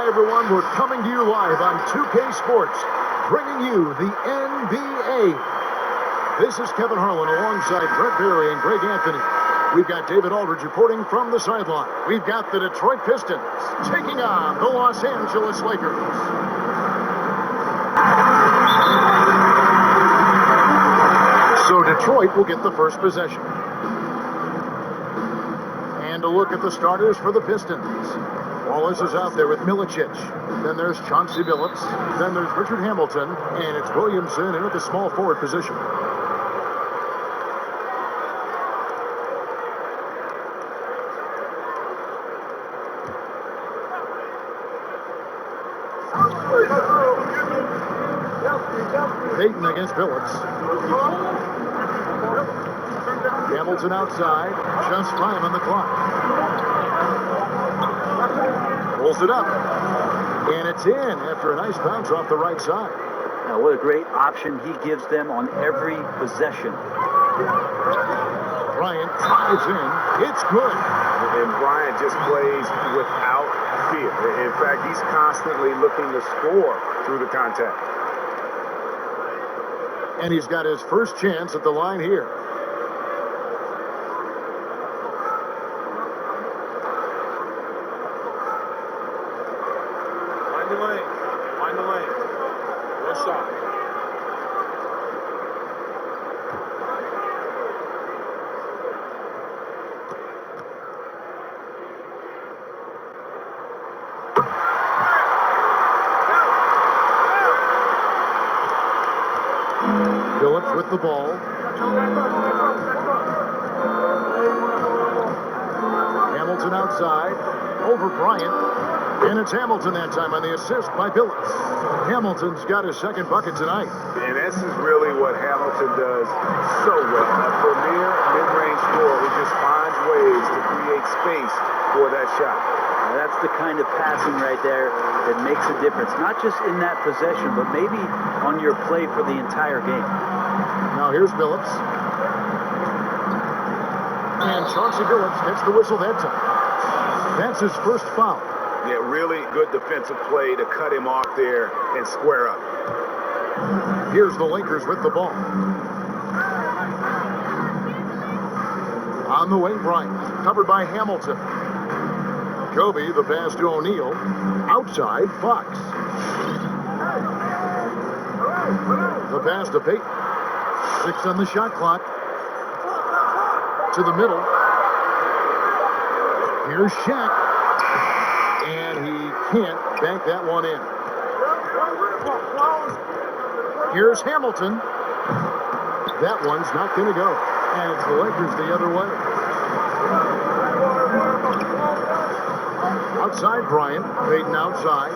Hi, everyone. We're coming to you live on 2K Sports, bringing you the NBA. This is Kevin Harlan alongside Brett Berry and Greg Anthony. We've got David Aldridge reporting from the sideline. We've got the Detroit Pistons taking on the Los Angeles Lakers. So Detroit will get the first possession. And a look at the starters for the Pistons. Wallace is out there with Milicic. Then there's Chauncey Billups. Then there's Richard Hamilton. And it's Williamson in at the small forward position. Payton against Billups. Hamilton outside. Just 5 on the clock. Pulls it up. And it's in after a nice bounce off the right side. Now, what a great option he gives them on every possession. Bryant drives in. It's good. And Bryant just plays without fear. In fact, he's constantly looking to score through the contact. And he's got his first chance at the line here. Find the lane. Find the lane. One shot. Billups with the ball. Hamilton outside. Over Bryant. And it's Hamilton that time on the assist by Billups. Hamilton's got his second bucket tonight. And this is really what Hamilton does so well. A premier mid-range scorer who just finds ways to create space for that shot. Now, that's the kind of passing right there that makes a difference. Not just in that possession, but maybe on your play for the entire game. Now here's Billups. And Chauncey Billups gets the whistle that time. That's his first foul. Yeah, really good defensive play to cut him off there and square up. Here's the Lakers with the ball. On the wing, Bryant, covered by Hamilton. Kobe, the pass to O'Neal. Outside, Fox. The pass to Payton. 6 on the shot clock. To the middle. Here's Shaq. And he can't bank that one in. Here's Hamilton. That one's not going to go. And it's the Lakers the other way. Outside Bryant. Payton outside.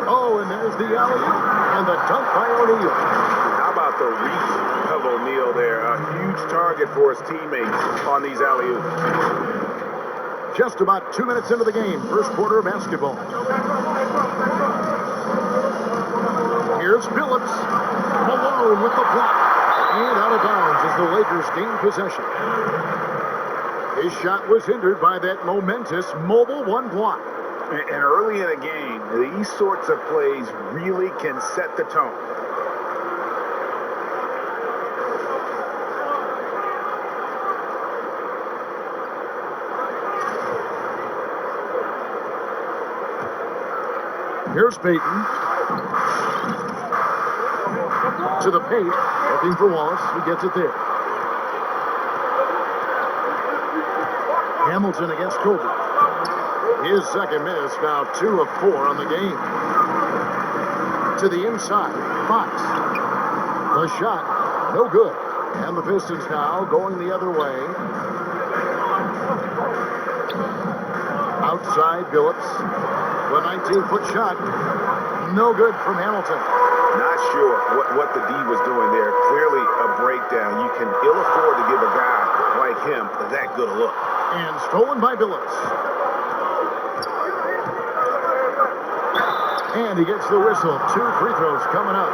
Oh, and there's the alley-oop. And the dunk by O'Neal. How about the reach of O'Neal there? A huge target for his teammates on these alley-oops. Just about 2 minutes into the game. First quarter of basketball. Here's Billups. Alone with the block. And out of bounds as the Lakers gain possession. His shot was hindered by that momentous mobile one block. And early in a game, these sorts of plays really can set the tone. Here's Payton. To the paint. Looking for Wallace. He gets it there. Hamilton against Kobe. His second miss, now 2 of 4 on the game. To the inside, Fox. The shot, no good. And the Pistons now going the other way. Outside, Billups. The 19-foot shot, no good from Hamilton. Not sure what the D was doing there. Clearly a breakdown. You can ill afford to give a guy like him that good a look. And stolen by Billups. And he gets the whistle. 2 free throws coming up.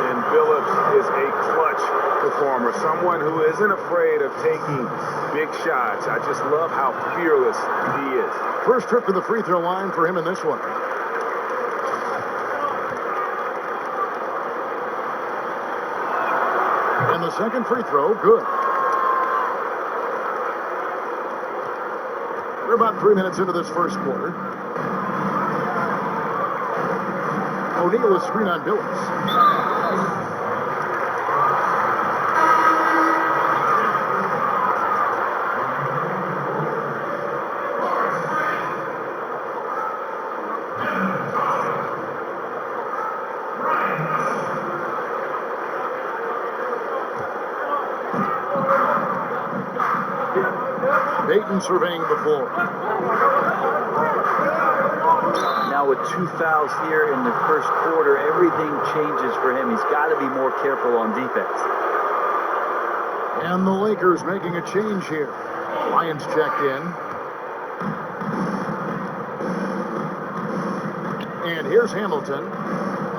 And Billups is a clutch performer, someone who isn't afraid of taking big shots. I just love how fearless he is. First trip to the free throw line for him in this one. And the second free throw, good. We're about 3 minutes into this first quarter. O'Neal is screen on Billups. Dayton surveying the floor. Now with 2 fouls here in the first quarter, everything changes for him. He's got to be more careful on defense. And the Lakers making a change here. Bryant's checked in. And here's Hamilton.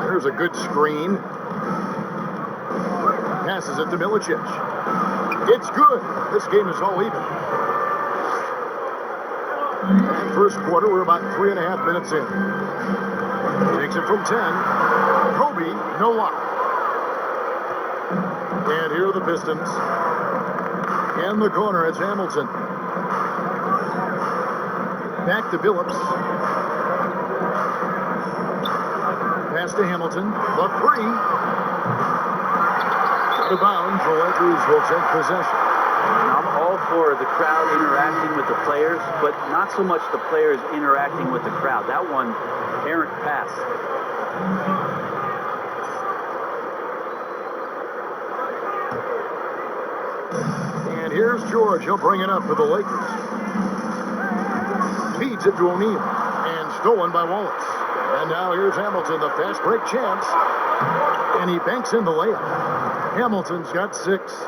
There's a good screen. Passes it to Milicic. It's good. This game is all even. And first quarter, we're about 3.5 minutes in. Takes it from 10. Kobe, no luck. And here are the Pistons. In the corner, it's Hamilton. Back to Billups. Pass to Hamilton. The three. Out of bounds, the Lakers will take possession. I'm all for the crowd interacting with the players, but not so much the players interacting with the crowd. That one, errant pass. And here's George. He'll bring it up for the Lakers. Feeds it to O'Neal. And stolen by Wallace. And now here's Hamilton, the fast break chance. And he banks in the layup. Hamilton's got 6.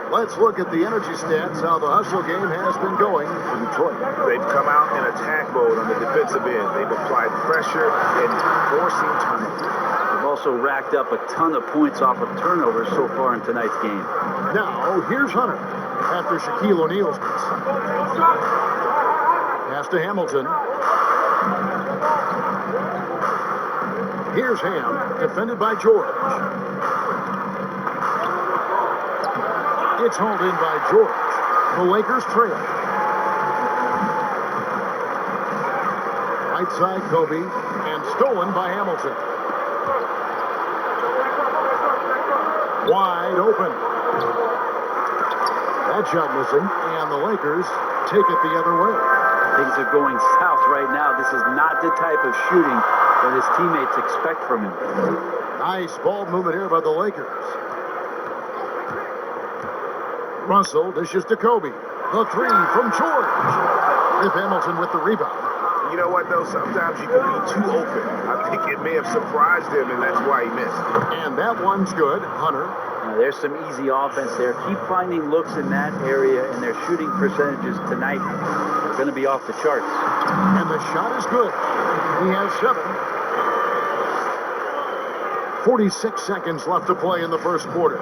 Let's look at the energy stats, how the hustle game has been going for Detroit. They've come out in attack mode on the defensive end. They've applied pressure and forcing turnovers. They've also racked up a ton of points off of turnovers so far in tonight's game. Now, here's Hunter after Shaquille O'Neal's miss. Pass to Hamilton. Here's Ham, defended by George. It's hauled in by George. The Lakers trail. Right side, Kobe, and stolen by Hamilton. Wide open. That shot missing, and the Lakers take it the other way. Things are going south right now. This is not the type of shooting that his teammates expect from him. Nice ball movement here by the Lakers. Russell dishes to Kobe. The three from George. With Hamilton with the rebound. You know what, though? Sometimes you can be too open. I think it may have surprised him, and that's why he missed. And that one's good. Hunter. Now, there's some easy offense there. Keep finding looks in that area, and their shooting percentages tonight are going to be off the charts. And the shot is good. He has 7. 46 seconds left to play in the first quarter.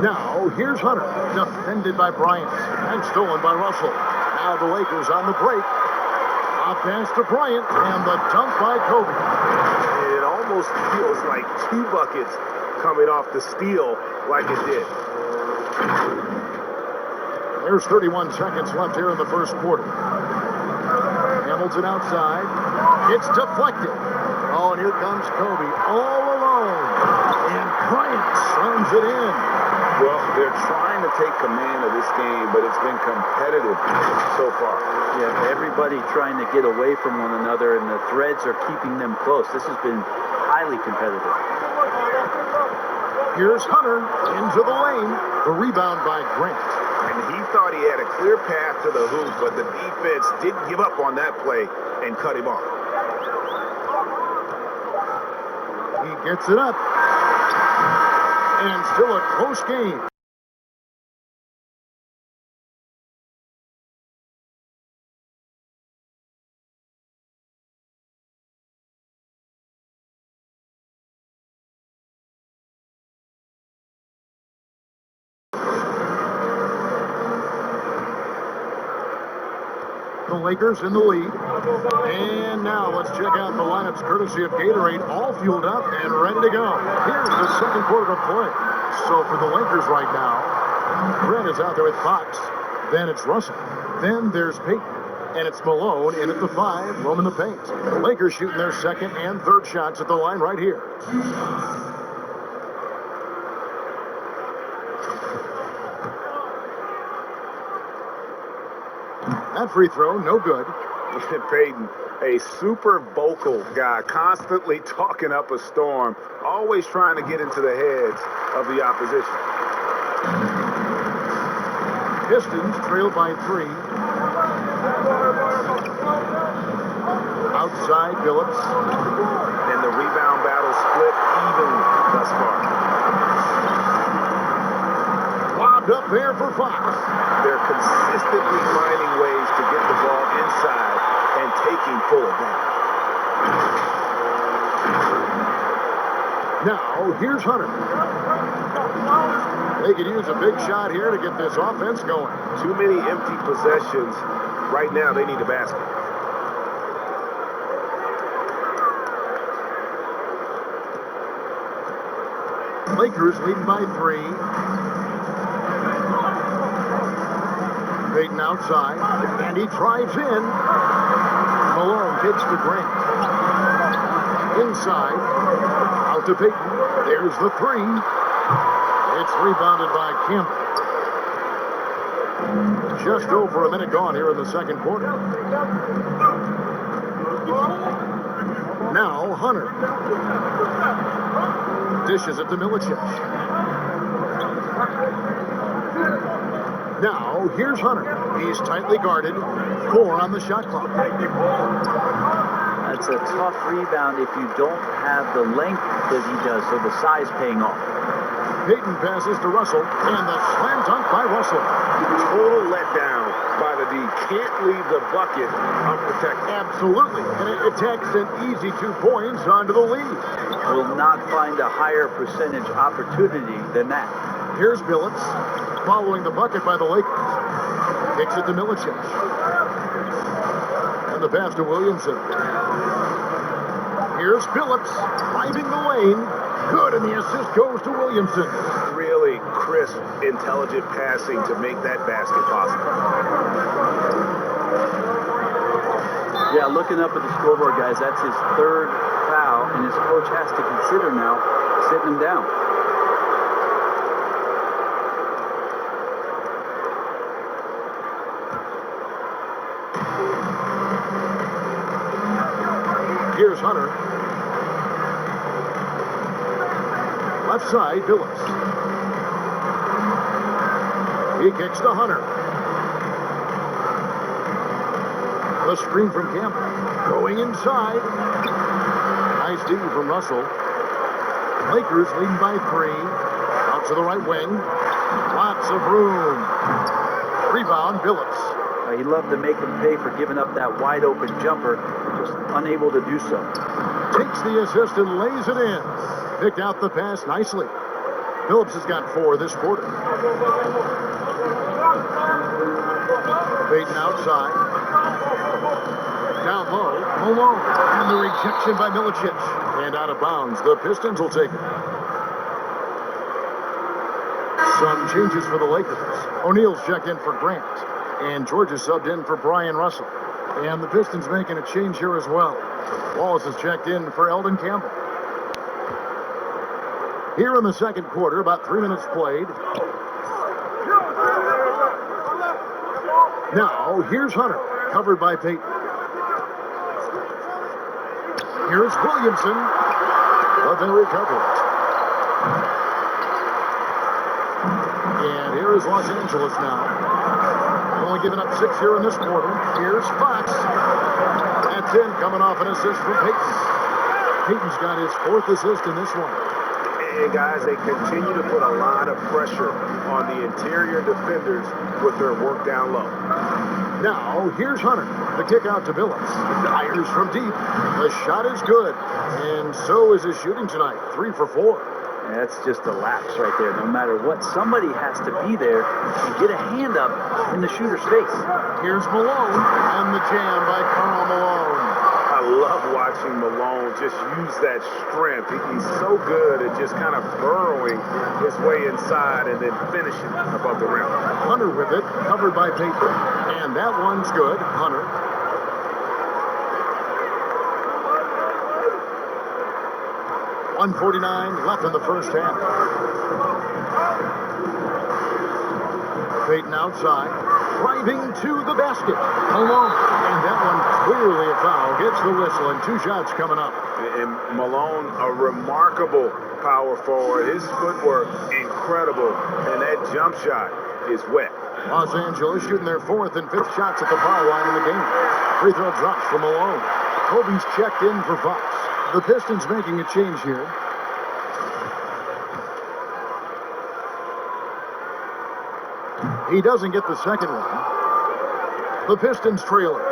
Now, here's Hunter, defended by Bryant, and stolen by Russell. Now the Lakers on the break. A pass to Bryant, and the dunk by Kobe. It almost feels like 2 buckets coming off the steal like it did. There's 31 seconds left here in the first quarter. Hamilton outside. It's deflected. Oh, and here comes Kobe all alone. And Bryant slams it in. Well, they're trying to take command of this game, but it's been competitive so far. Yeah, everybody trying to get away from one another, and the threads are keeping them close. This has been highly competitive. Here's Hunter into the lane. The rebound by Grant. And he thought he had a clear path to the hoop, but the defense didn't give up on that play and cut him off. He gets it up. And still a close game. The Lakers in the lead. And now let's check out the lineups courtesy of Gatorade, all fueled up and ready to go. Here's the second quarter of play. So for the Lakers right now, Brett is out there with Fox. Then it's Russell. Then there's Peyton. And it's Malone in at the 5, roaming the paint. The Lakers shooting their second and third shots at the line right here. That free throw, no good. Peyton, a super vocal guy, constantly talking up a storm, always trying to get into the heads of the opposition. Pistons trail by 3. Outside, Billups. And the rebound battle split evenly thus far. Lobbed up there for Fox. They're consistently finding ways to get the ball inside and taking full advantage. Now, here's Hunter. They could use a big shot here to get this offense going. Too many empty possessions. Right now, they need a basket. Lakers leading by 3. Peyton outside, and he drives in. Malone kicks to Grant. Inside, out to Peyton. There's the 3. It's rebounded by Campbell. Just over a minute gone here in the second quarter. Now Hunter. Dishes it to Milicic. Now, here's Hunter. He's tightly guarded. 4 on the shot clock. That's a tough rebound if you don't have the length that he does, so the size paying off. Peyton passes to Russell, and the slam dunk by Russell. Total letdown by the D. Can't leave the bucket unprotected. Absolutely. And it takes an easy 2 points onto the lead. Will not find a higher percentage opportunity than that. Here's Billups, following the bucket by the Lakers. Kicks it to Milicic. And the pass to Williamson. Here's Billups, driving the lane. Good, and the assist goes to Williamson. Really crisp, intelligent passing to make that basket possible. Yeah, looking up at the scoreboard, guys, that's his 3rd foul, and his coach has to consider now sitting him down. Here's Hunter. Left side, Billups. He kicks to Hunter. The screen from Campbell. Going inside. Nice D from Russell. Lakers leading by 3. Out to the right wing. Lots of room. Rebound, Billups. He loved to make him pay for giving up that wide open jumper, just unable to do so. Takes the assist and lays it in. Picked out the pass nicely. Billups has got 4 this quarter. Peyton outside. Down low, Malone. And the rejection by Milicic. And out of bounds. The Pistons will take it. Some changes for the Lakers. O'Neal's checked in for Grant. And George is subbed in for Brian Russell. And the Pistons making a change here as well. Wallace is checked in for Eldon Campbell. Here in the second quarter, about 3 minutes played. Now, here's Hunter, covered by Peyton. Here's Williamson, but they recover it. And here is Los Angeles now. Only giving up 6 here in this quarter. Here's Fox. That's in, coming off an assist from Peyton. Peyton's got his 4th assist in this one. And guys, they continue to put a lot of pressure on the interior defenders with their work down low. Now, here's Hunter. The kick out to Billups. Fires from deep. The shot is good. And so is his shooting tonight. 3 for 4. That's just a lapse right there. No matter what, somebody has to be there and get a hand up in the shooter's face. Here's Malone and the jam by Karl Malone. I love watching Malone just use that strength. He's so good at just kind of burrowing his way inside and then finishing above the rim. Hunter with it, covered by Payton. And that one's good. Hunter. .149 left in the first half. Payton outside, driving to the basket. Malone, and that one clearly a foul. Gets the whistle, and 2 shots coming up. And Malone, a remarkable power forward. His footwork, incredible. And that jump shot is wet. Los Angeles shooting their 4th and 5th shots at the foul line in the game. Free throw drops for Malone. Kobe's checked in for Fox. The Pistons making a change here. He doesn't get the second one. The Pistons trail it.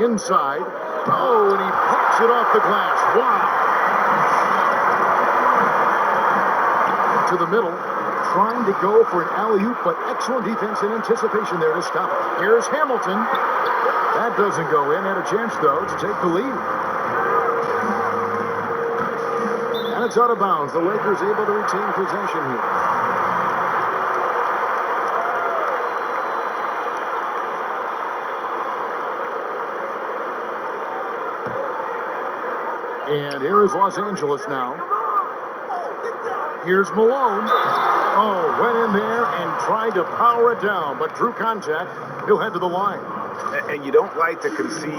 Inside. Oh, and he pops it off the glass. Wow. To the middle. Trying to go for an alley-oop, but excellent defense and anticipation there to stop it. Here's Hamilton. That doesn't go in. Had a chance, though, to take the lead. And it's out of bounds. The Lakers able to retain possession here. And here is Los Angeles now. Here's Malone. Oh, went in there and tried to power it down, but drew contact. He'll head to the line. And you don't like to concede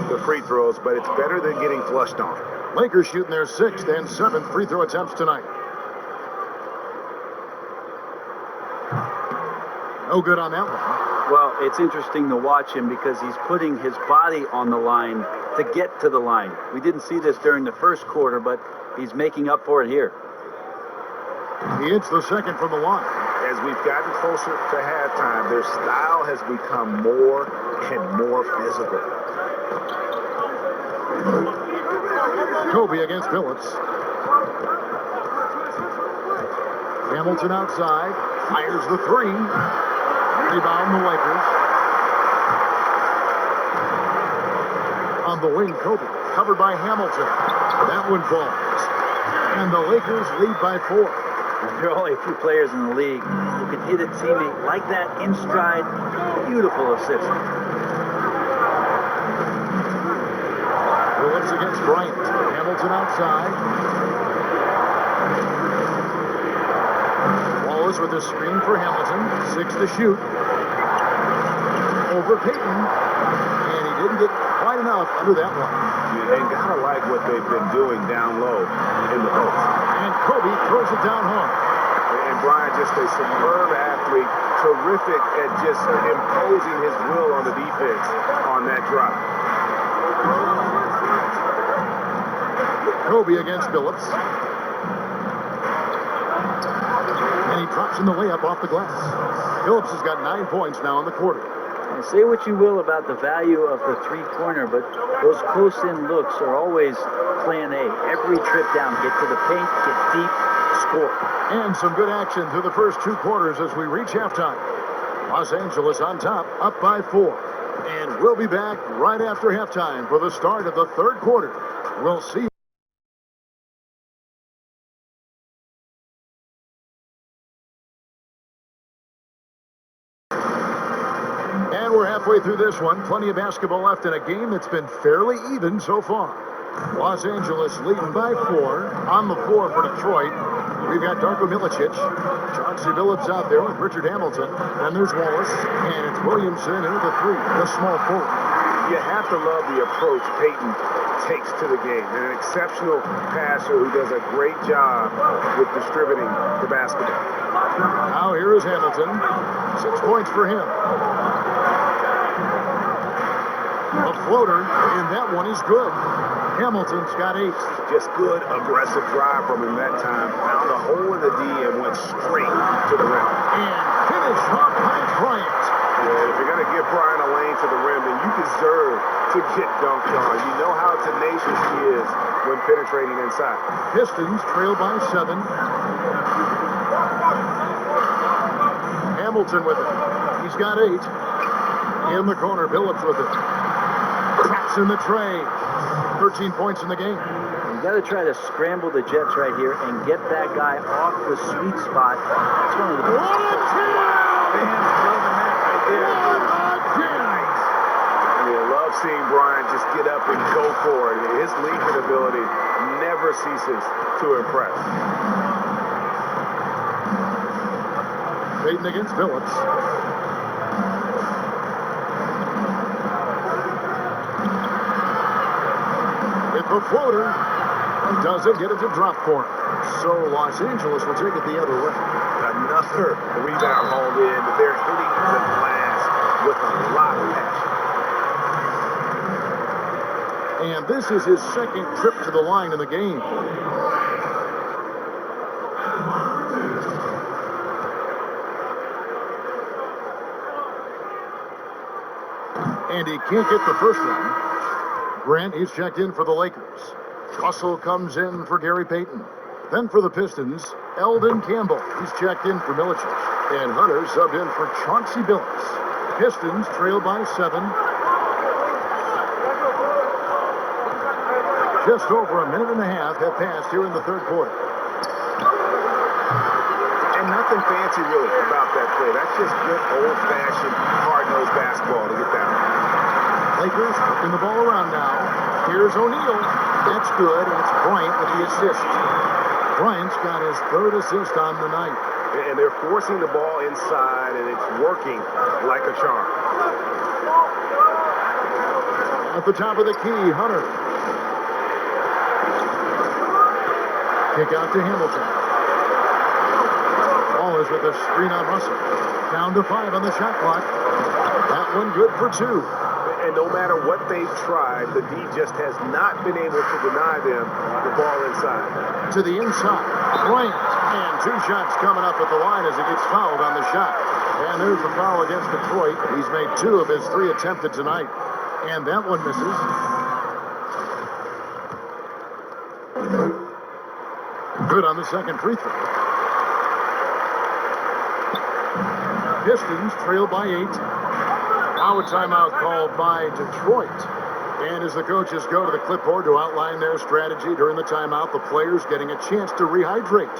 the free throws, but it's better than getting flushed on. Lakers shooting their 6th and 7th free throw attempts tonight. No good on that one. Well, it's interesting to watch him because he's putting his body on the line to get to the line. We didn't see this during the first quarter, but he's making up for it here. He hits the second from the line. As we've gotten closer to halftime, their style has become more and more physical. Kobe against Billups. Hamilton outside. Fires the 3. Rebound the Lakers. On the wing, Kobe. Covered by Hamilton. That one falls. And the Lakers lead by 4. There are only a few players in the league who can hit a teammate like that in stride. Beautiful assist. Billups against Bryant. Hamilton outside. Wallace with a screen for Hamilton. 6 to shoot. Over Payton. And he didn't get quite enough under that one. And gotta like what they've been doing down low in the post. And Kobe throws it down hard. And Bryant, just a superb athlete, terrific at just imposing his will on the defense on that drop. Kobe against Billups. And he drops in the layup off the glass. Billups has got 9 points now in the quarter. And say what you will about the value of the three-pointer, but those close-in looks are always plan A. Every trip down, get to the paint, get deep, score. And some good action through the first 2 quarters as we reach halftime. Los Angeles on top, up by 4. And we'll be back right after halftime for the start of the 3rd quarter. We'll see you. And we're halfway through this one. Plenty of basketball left in a game that's been fairly even so far. Los Angeles leading by 4. On the floor for Detroit, we've got Darko Milicic. Chauncey Billups out there with Richard Hamilton. Then there's Wallace. And it's Williamson into the 3, the small forward. You have to love the approach Payton takes to the game. An exceptional passer who does a great job with distributing the basketball. Now here is Hamilton. 6 points for him. A floater, and that one is good. Hamilton's got 8. Just good, aggressive drive from him that time. Found a hole in the D and went straight to the rim. And finished off by Bryant. Yeah, if you got going to give Bryant a lane to the rim, then you deserve to get dunked on. You know how tenacious he is when penetrating inside. Pistons trail by 7. Hamilton with it. He's got 8. In the corner, Billups with it. Cracks in the tray. 13 points in the game. You got to try to scramble the Jets right here and get that guy off the sweet spot. That's one of the What a jam! fans loving that right there. What a jam! I love seeing Bryant just get up and go for it. His leaping ability never ceases to impress. Payton against Billups. It's a floater. Doesn't get it to drop for him. So Los Angeles will take it the other way. Another rebound hauled in, but they're hitting the glass with a lot of passion. And this is his second trip to the line in the game. And he can't get the first one. Grant is checked in for the Lakers. Russell comes in for Gary Payton. Then for the Pistons, Eldon Campbell. He's checked in for Milicic. And Hunter subbed in for Chauncey Billups. Pistons trail by 7. Just over a minute and a half have passed here in the third quarter. And nothing fancy really about that play. That's just good old-fashioned hard-nosed basketball to get that one. Lakers working the ball around now. Here's O'Neal. That's good. That's Bryant with the assist. Bryant's got his 3rd assist on the night. And they're forcing the ball inside, and it's working like a charm. At the top of the key, Hunter. Kick out to Hamilton. Wallace with a screen on Russell. Down to 5 on the shot clock. That one good for 2. And no matter what they've tried, the D just has not been able to deny them the ball inside. To the inside. Bryant. And 2 shots coming up at the line as he gets fouled on the shot. And there's the foul against Detroit. He's made 2 of his 3 attempted tonight. And that one misses. Good on the second free throw. Pistons trail by 8. Now a timeout called by Detroit. And as the coaches go to the clipboard to outline their strategy during the timeout, the players getting a chance to rehydrate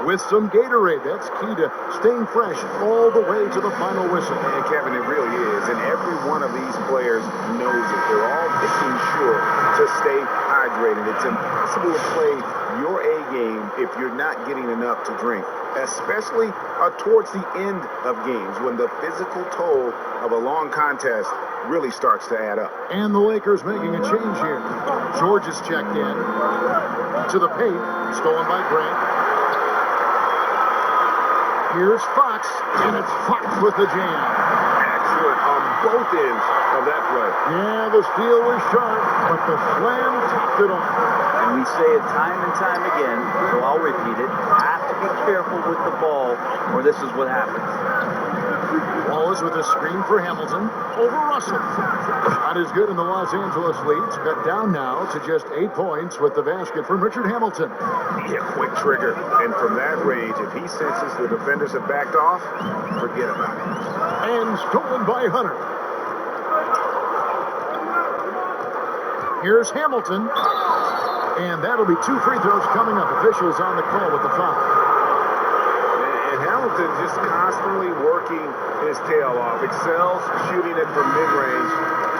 with some Gatorade. That's key to staying fresh all the way to the final whistle. And Kevin, it really is. And every one of these players knows it. They're all making sure to stay hydrated. It's impossible to play your A game if you're not getting enough to drink, especially towards the end of games when the physical toll of a long contest really starts to add up. And the Lakers making a change here. George is checked in to the paint, stolen by Grant. Here's Fox, and it's Fox with the jam. Excellent on both ends of that play. Yeah, the steal was sharp, but the slam topped it off. And we say it time and time again, so I'll repeat it. Have to be careful with the ball, or this is what happens. Wallace with a screen for Hamilton over Russell. Shot is good, and the Los Angeles lead's cut down now to just 8 points with the basket from Richard Hamilton. Yeah, quick trigger. And from that range, if he senses the defenders have backed off, forget about it. And stolen by Hunter. Here's Hamilton. And that'll be 2 free throws coming up. Officials on the call with the foul. And Hamilton just constantly working his tail off. Excels shooting it from mid-range.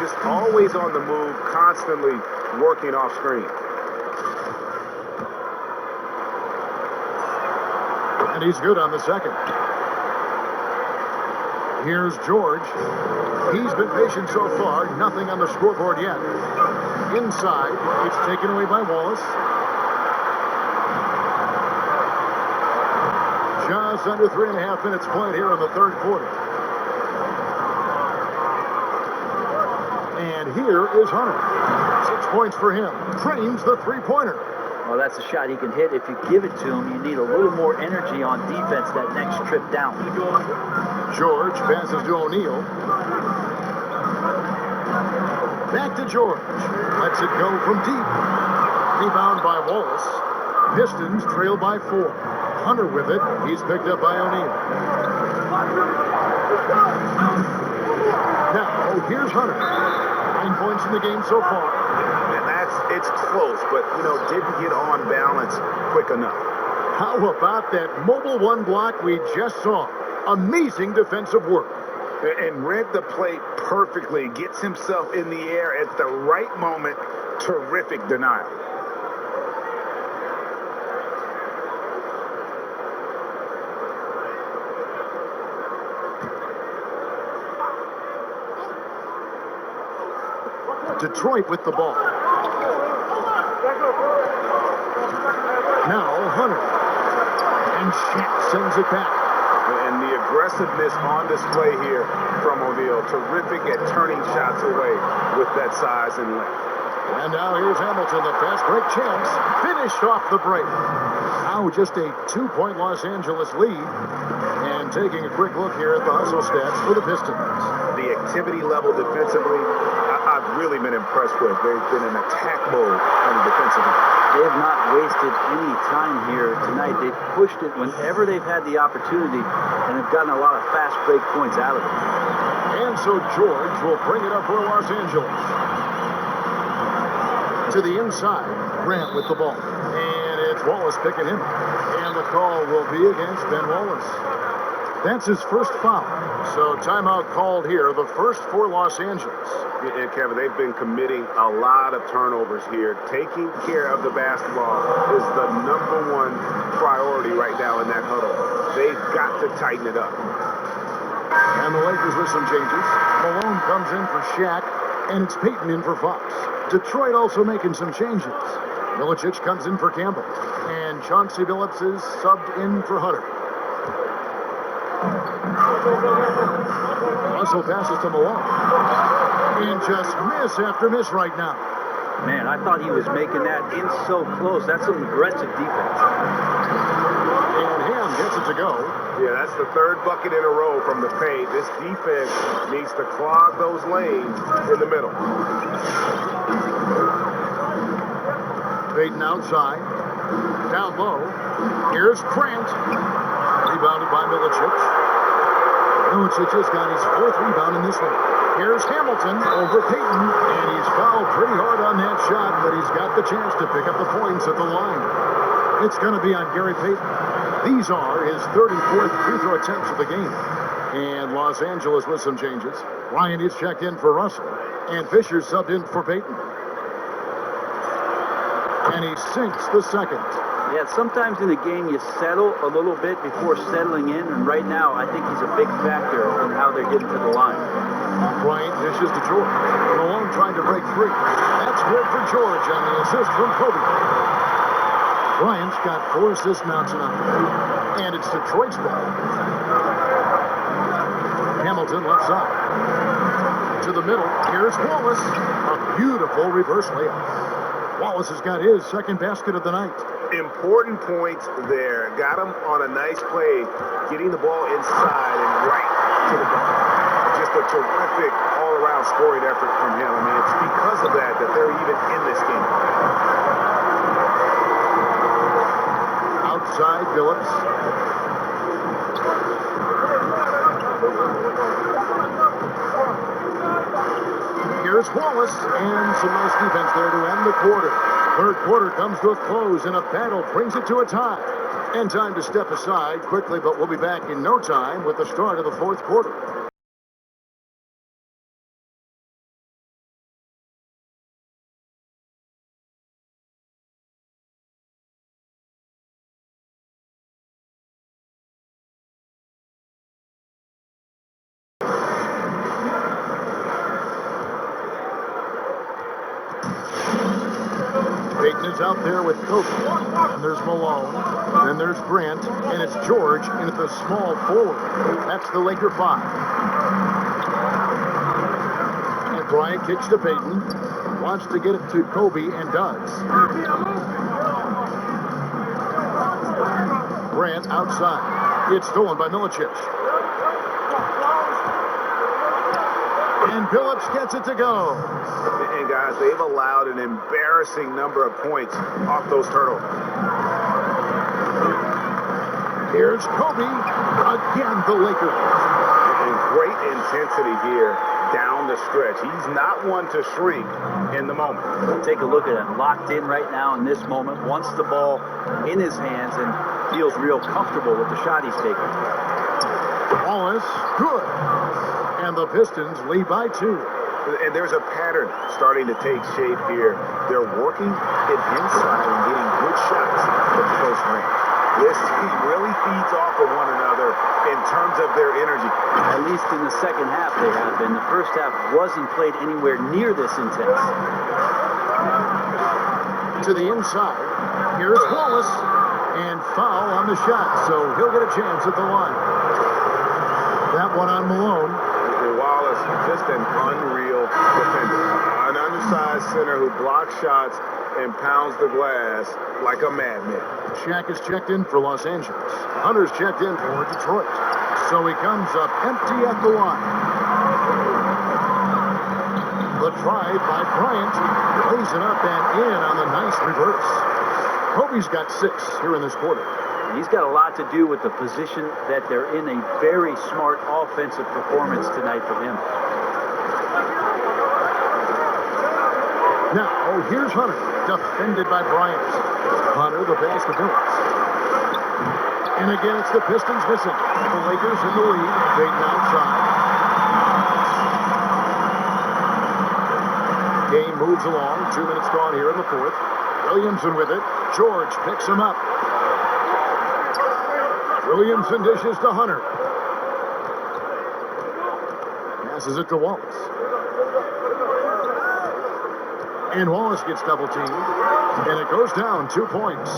Just always on the move, constantly working off screen. And he's good on the second. Here's George. He's been patient so far. Nothing on the scoreboard yet. Inside, it's taken away by Wallace. Just under 3.5 minutes played here in the third quarter. And here is Hunter. 6 points for him. Trains the three-pointer. Well, that's a shot he can hit. If you give it to him, you need a little more energy on defense that next trip down. George passes to O'Neal. Back to George. Lets it go from deep. Rebound by Wallace. Pistons trail by 4. Hunter with it. He's picked up by O'Neal. Now, here's Hunter. 9 points in the game so far. And it's close, but, didn't get on balance quick enough. How about that mobile one block we just saw? Amazing defensive work. And read the play perfectly. Gets himself in the air at the right moment. Terrific denial. Detroit with the ball. Now Hunter. And Shaq sends it back. And the aggressiveness on display here from O'Neal. Terrific at turning shots away with that size and length. And now here's Hamilton, the fast break chance. Finished off the break. Now just a 2-point Los Angeles lead. And taking a quick look here at the hustle stats for the Pistons. The activity level defensively, I've really been impressed with. They've been in attack mode on the defensive end. They have not wasted any time here tonight. They've pushed it whenever they've had the opportunity and have gotten a lot of fast break points out of it. And so George will bring it up for Los Angeles. To the inside, Grant with the ball. And it's Wallace picking him up. And the call will be against Ben Wallace. That's his first foul. So timeout called here, the first for Los Angeles. And Kevin, they've been committing a lot of turnovers here. Taking care of the basketball is the #1 priority right now in that huddle. They've got to tighten it up. And the Lakers with some changes. Malone comes in for Shaq, and it's Payton in for Fox. Detroit also making some changes. Milicic comes in for Campbell, and Chauncey Billups is subbed in for Hunter. Russell passes to Malone. And just miss after miss right now. Man, I thought he was making that in so close. That's some aggressive defense. And Ham gets it to go. Yeah, that's the 3rd bucket in a row from the paint. This defense needs to clog those lanes in the middle. Payton outside. Down low. Here's Grant. Rebounded by Milicic. Milicic has got his 4th rebound in this one. Here's Hamilton over Payton, and he's fouled pretty hard on that shot, but he's got the chance to pick up the points at the line. It's going to be on Gary Payton. These are his 3rd and 4th free throw attempts of the game. And Los Angeles with some changes. Bryant is checked in for Russell, and Fisher subbed in for Payton. And he sinks the second. Yeah, sometimes in the game you settle a little bit before settling in, and right now I think he's a big factor in how they're getting to the line. Bryant dishes to George. Malone trying to break free. That's good for George on the assist from Kobe. Bryant's got 4 assists now tonight. And it's Detroit's ball. Hamilton left side. To the middle. Here's Wallace. A beautiful reverse layup. Wallace has got his 2nd basket of the night. Important points there. Got him on a nice play, getting the ball inside and right to the ball. Just a terrific all-around scoring effort from him. I mean, it's because of that they're even in this game. Outside, Billups. Here's Wallace, and some nice defense there to end the quarter. 3rd quarter comes to a close, and a battle brings it to a tie. And time to step aside quickly, but we'll be back in no time with the start of the 4th quarter. Payton is out there with Kobe. And there's Malone. Then there's Grant. And it's George in at the small forward. That's the Laker 5. And Bryant kicks to Payton. Wants to get it to Kobe and does. Grant outside. It's stolen by Milicic. And Billups gets it to go. And guys, they've allowed an embarrassing number of points off those turnovers. Here's Kobe. Again, the Lakers. And great intensity here down the stretch. He's not one to shrink in the moment. Take a look at him. Locked in right now in this moment. Wants the ball in his hands and feels real comfortable with the shot he's taking. Wallace, good. And the Pistons lead by 2. And there's a pattern starting to take shape here. They're working it inside and getting good shots at close range. This team really feeds off of one another in terms of their energy. At least in the second half they have been. The first half wasn't played anywhere near this intense. To the inside. Here's Wallace. And foul on the shot, so he'll get a chance at the line. That one on Malone. Wallace, just an unreal defender. An undersized center who blocks shots and pounds the glass like a madman. Shaq is checked in for Los Angeles. Hunter's checked in for Detroit. So he comes up empty at the line. The drive by Bryant. Lays it up and in on the nice reverse. Kobe's got 6 here in this quarter. He's got a lot to do with the position that they're in. A very smart offensive performance tonight from him. Now, here's Hunter, defended by Bryant. Hunter, the pass to Billups. And again, it's the Pistons missing. The Lakers in the lead. Dayton outside. Game moves along. 2 minutes gone here in the fourth. Williamson with it. George picks him up. Williamson dishes to Hunter. Passes it to Wallace. And Wallace gets double teamed. And it goes down 2 points.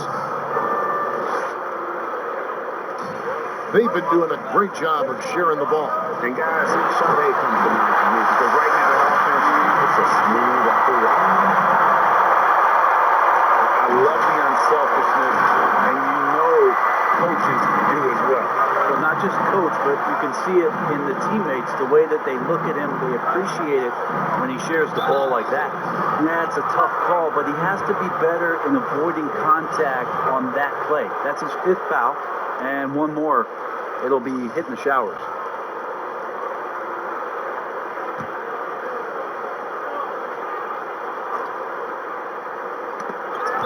They've been doing a great job of sharing the ball. And guys, Shaq-Kobe comes to mind for me because right now that offense, it's a smooth operation. I love the unselfishness, and you know coaches do as well. Well, not just coach, but you can see it in the teammates, the way that they look at him. They appreciate it when he shares the ball like that. Yeah, it's a tough call, but he has to be better in avoiding contact on that play. That's his 5th foul, and one more, it'll be hitting the showers.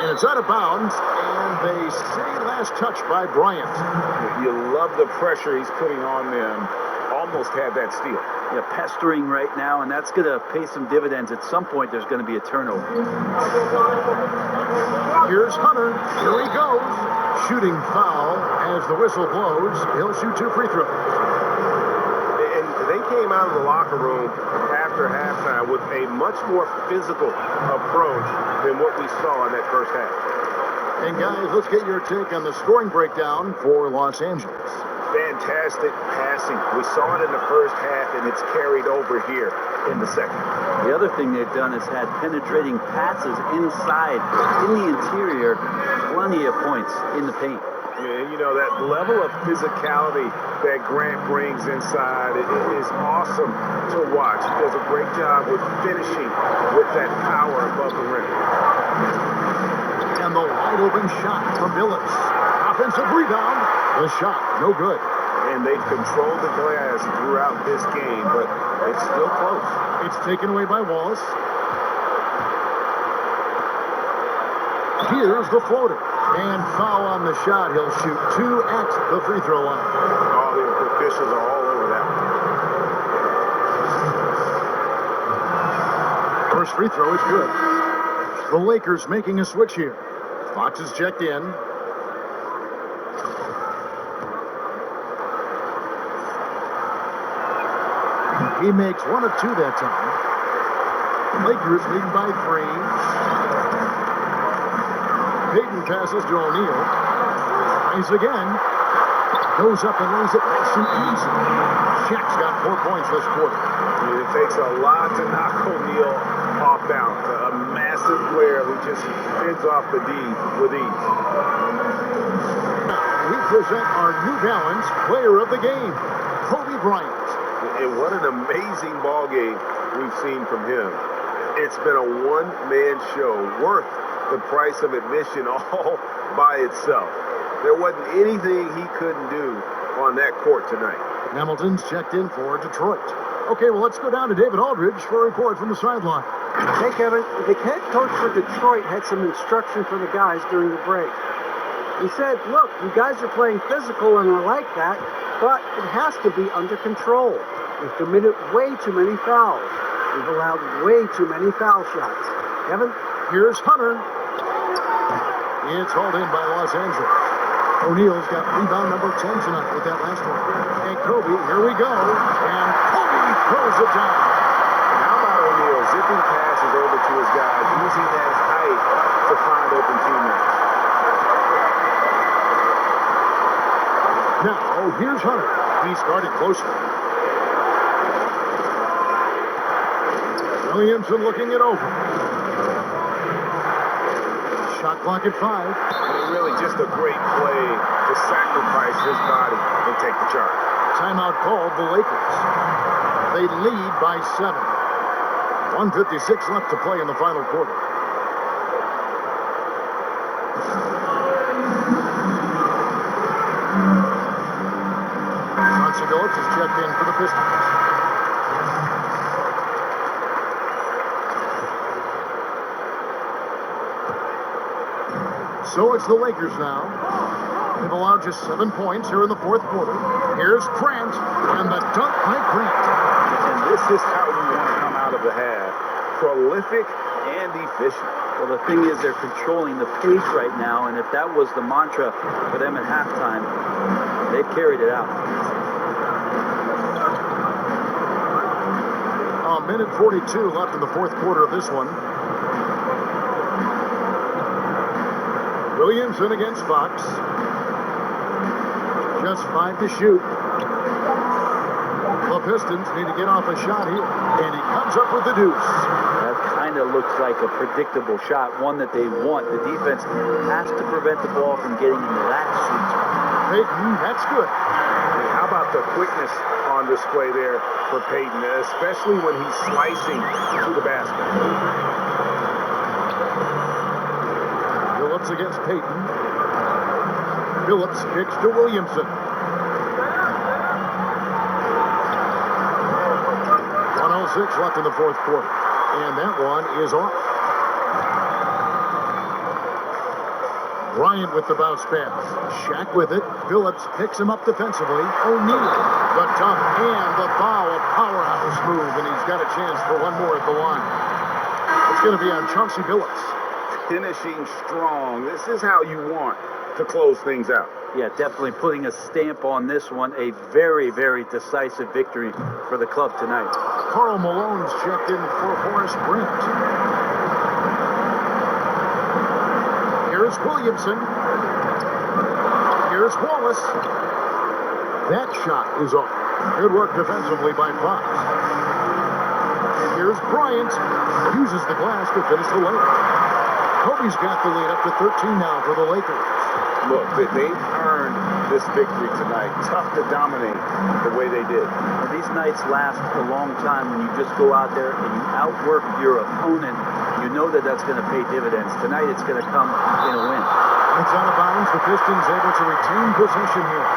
And it's out of bounds, and they say last touch by Bryant. You love the pressure he's putting on them. Almost had that steal. Yeah, pestering right now, and that's going to pay some dividends. At some point, there's going to be a turnover. Here's Hunter. Here he goes. Shooting foul as the whistle blows. He'll shoot 2 free throws. And they came out of the locker room after halftime with a much more physical approach than what we saw in that first half. And guys, let's get your take on the scoring breakdown for Los Angeles. Fantastic passing. We saw it in the first half, and it's carried over here in the second. The other thing they've done is had penetrating passes inside, in the interior, plenty of points in the paint. And, you know, that level of physicality that Grant brings inside it is awesome to watch. He does a great job with finishing with that power above the rim. And the wide open shot from Billups. Offensive rebound. The shot, no good. And they've controlled the glass throughout this game, but it's still close. It's taken away by Wallace. Here's the floater. And foul on the shot. He'll shoot 2 at the free throw line. All the officials are all over that one. First free throw is good. The Lakers making a switch here. Fox is checked in. He makes 1 of 2 that time. Lakers leading by 3. Payton passes to O'Neal. Tries again. Goes up and lays it nice and easy. Shaq's got 4 points this quarter. It takes a lot to knock O'Neal off balance. A massive player who just spins off the D with ease. We present our New Balance player of the game, Kobe Bryant. And what an amazing ball game. game we've seen from him. It's been a one-man show worth the price of admission all by itself. There wasn't anything he couldn't do on that court tonight. Hamilton's checked in for Detroit. Okay, well, let's go down to David Aldridge for a report from the sideline. Hey, Kevin. The head coach for Detroit had some instruction for the guys during the break. He said, look, you guys are playing physical, and I like that, but it has to be under control. We've committed way too many fouls. We've allowed way too many foul shots. Kevin? Here's Hunter. It's hauled in by Los Angeles. O'Neal's got rebound number 10 tonight with that last one. And Kobe, here we go. And Kobe throws it down. And how about O'Neal zipping passes over to his guys, using that height to find open teammates? Now, here's Hunter. He's guarded closely. Williamson looking it over. Shot clock at 5. And really just a great play to sacrifice his body and take the charge. Timeout called the Lakers. They lead by 7. 1:56 left to play in the final quarter. Chauncey Billups is checked in for the Pistons. So it's the Lakers now. They've allowed just 7 points here in the fourth quarter. Here's Grant, and the dunk by Grant. And this is how you want to come out of the half. Prolific and efficient. Well, the thing is, they're controlling the pace right now, and if that was the mantra for them at halftime, they've carried it out. A minute 42 left in the fourth quarter of this one. Williamson against Fox. Just 5 to shoot. The Pistons need to get off a shot here, and he comes up with the deuce. That kind of looks like a predictable shot, one that they want. The defense has to prevent the ball from getting into that sweet spot. Payton, that's good. How about the quickness on display there for Payton, especially when he's slicing to the basket. Billups against Payton. Billups kicks to Williamson. 1:06 left in the fourth quarter. And that one is off. Bryant with the bounce pass. Shaq with it. Billups picks him up defensively. O'Neal, the dunk and the foul. A powerhouse move, and he's got a chance for one more at the line. It's going to be on Chauncey Billups. Finishing strong. This is how you want to close things out. Yeah, definitely putting a stamp on this one. A very, very decisive victory for the club tonight. Karl Malone's checked in for Horace Bryant. Here's Williamson. Here's Wallace. That shot is off. Good work defensively by Fox. Here's Bryant. Uses the glass to finish the layup. Kobe's got the lead up to 13 now for the Lakers. Look, they've earned this victory tonight. Tough to dominate the way they did. Well, these nights last a long time when you just go out there and you outwork your opponent. You know that that's going to pay dividends. Tonight it's going to come in a win. It's out of bounds. The Pistons able to retain possession here.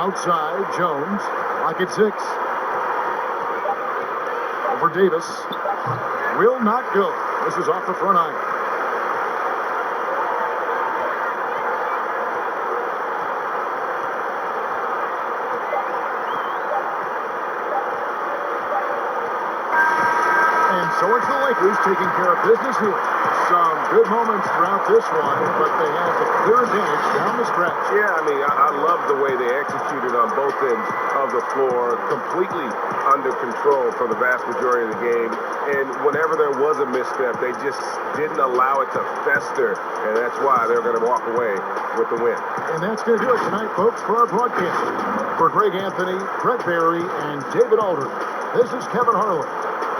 Outside, Jones, lock at 6. Over Davis. Will not go. This is off the front iron. And so it's the Lakers taking care of business here. Some good moments throughout this one, but they have the clear advantage down the stretch. Yeah, I mean, I love the way they executed on both Pistons of the floor, completely under control for the vast majority of the game. And whenever there was a misstep, they just didn't allow it to fester. And that's why they're going to walk away with the win. And that's going to do it tonight, folks, for our broadcast. For Greg Anthony, Brett Barry, and David Aldridge, this is Kevin Harlan.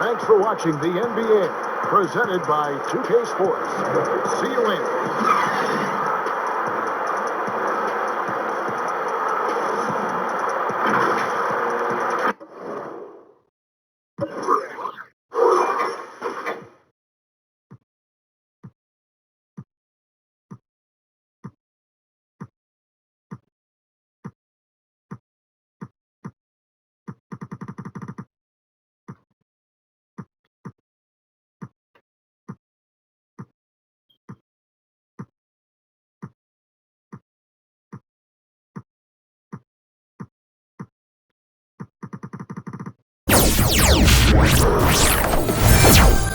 Thanks for watching the NBA, presented by 2K Sports. See you later. Wow.